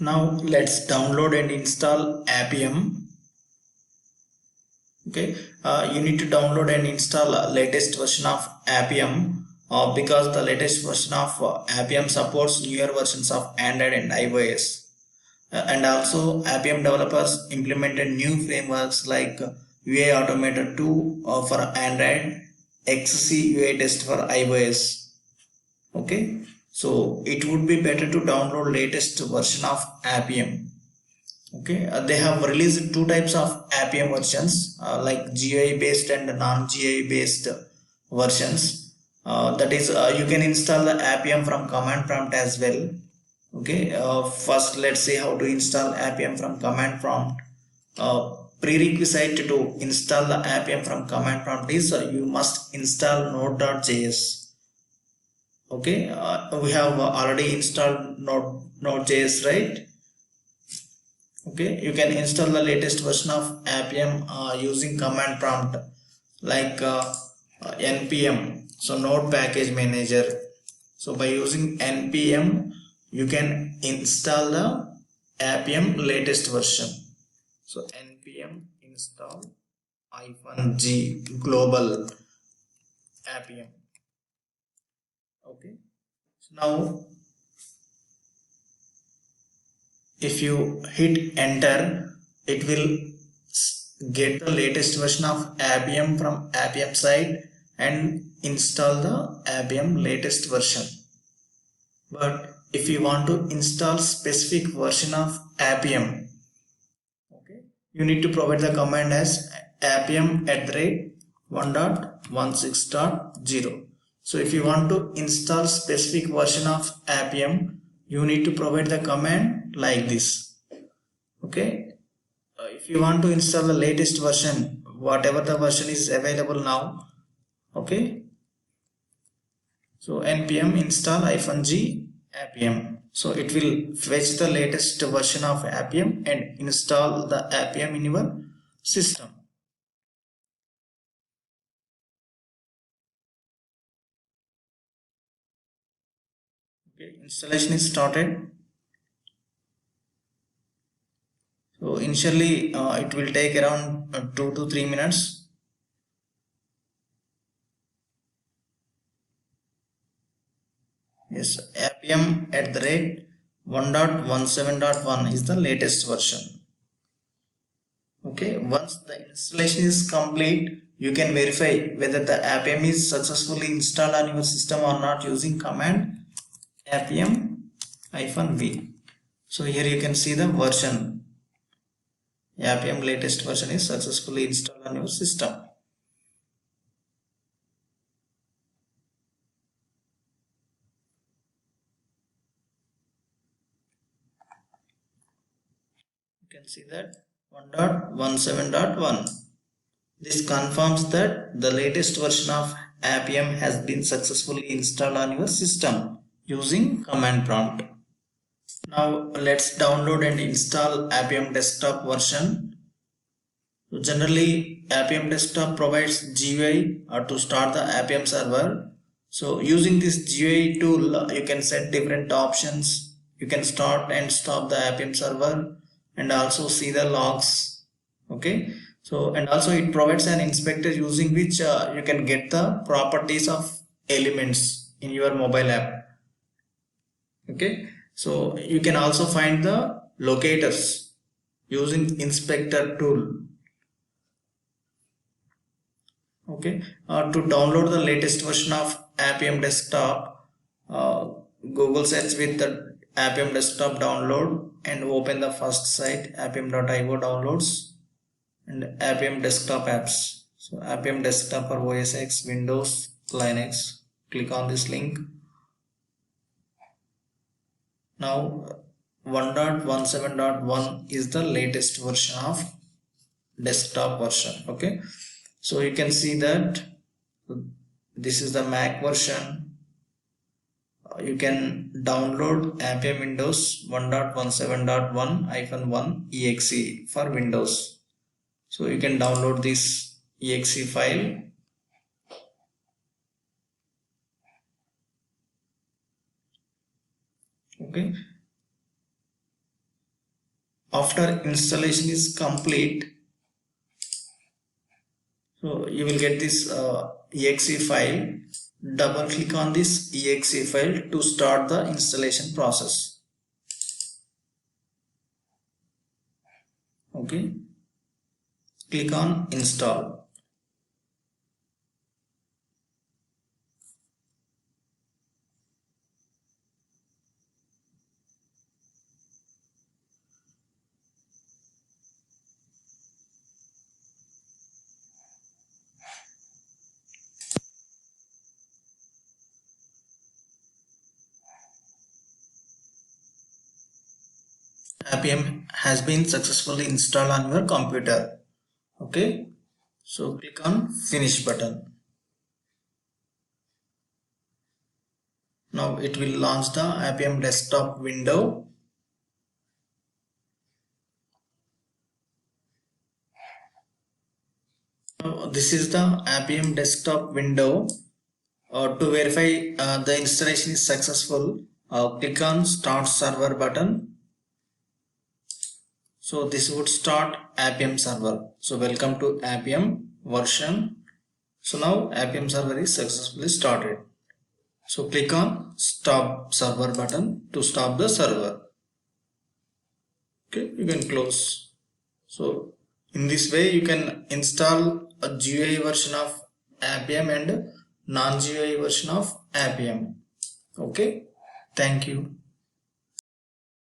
Now let's download and install Appium. Okay, you need to download and install latest version of Appium because the latest version of Appium supports newer versions of Android and iOS. And also Appium developers implemented new frameworks like UI Automator 2 for Android, XC UI Test for iOS. Okay, so it would be better to download latest version of Appium. Okay, they have released two types of Appium versions, like GUI based and non-GUI based versions. That is, you can install the Appium from command prompt as well. Okay, first let's see how to install Appium from command prompt. Prerequisite to install the Appium from command prompt is you must install node.js. Okay, we have already installed node.js, right? Okay, you can install the latest version of Appium using command prompt like npm, so node package manager. So by using npm you can install the Appium latest version. So npm install -g global Appium. Okay, so now if you hit enter, it will get the latest version of Appium from Appium site and install the Appium latest version. But if you want to install specific version of Appium, okay, you need to provide the command as appium@1.16.0. So if you want to install specific version of Appium, you need to provide the command like this. Okay, if you want to install the latest version, whatever the version is available now, okay, so npm install -g Appium. So it will fetch the latest version of Appium and install the Appium in your system. Okay, installation is started. So initially it will take around 2 to 3 minutes. Yes, Appium@1.17.1 is the latest version. Okay, once the installation is complete, you can verify whether the Appium is successfully installed on your system or not using command appium-v. So here you can see the version. Appium latest version is successfully installed on your system. You can see that 1.17.1. This confirms that the latest version of Appium has been successfully installed on your system using command prompt. Now let's download and install Appium desktop version. So generally Appium desktop provides GUI to start the Appium server. So using this GUI tool, you can set different options. You can start and stop the Appium server and also see the logs. Okay, so and also it provides an inspector using which you can get the properties of elements in your mobile app. Okay, so you can also find the locators using inspector tool. Okay, to download the latest version of Appium desktop, Google search with the Appium desktop download and open the first site appium.io downloads and Appium desktop apps. So Appium desktop for OS X, Windows, Linux. Click on this link. Now 1.17.1 is the latest version of desktop version. Okay, so you can see that this is the Mac version. You can download Appium Windows 1.17.1-1 exe for Windows. So you can download this exe file. Okay, After installation is complete, so you will get this exe file. Double click on this exe file to start the installation process. Okay, click on install. Appium has been successfully installed on your computer. Okay, so click on finish button. Now it will launch the Appium desktop window. Now, this is the Appium desktop window. To verify the installation is successful, click on start server button. So this would start Appium server. So welcome to Appium version. So now Appium server is successfully started. So click on stop server button to stop the server. Okay, you can close. So in this way you can install a GUI version of Appium and non-GUI version of Appium. Okay, thank you.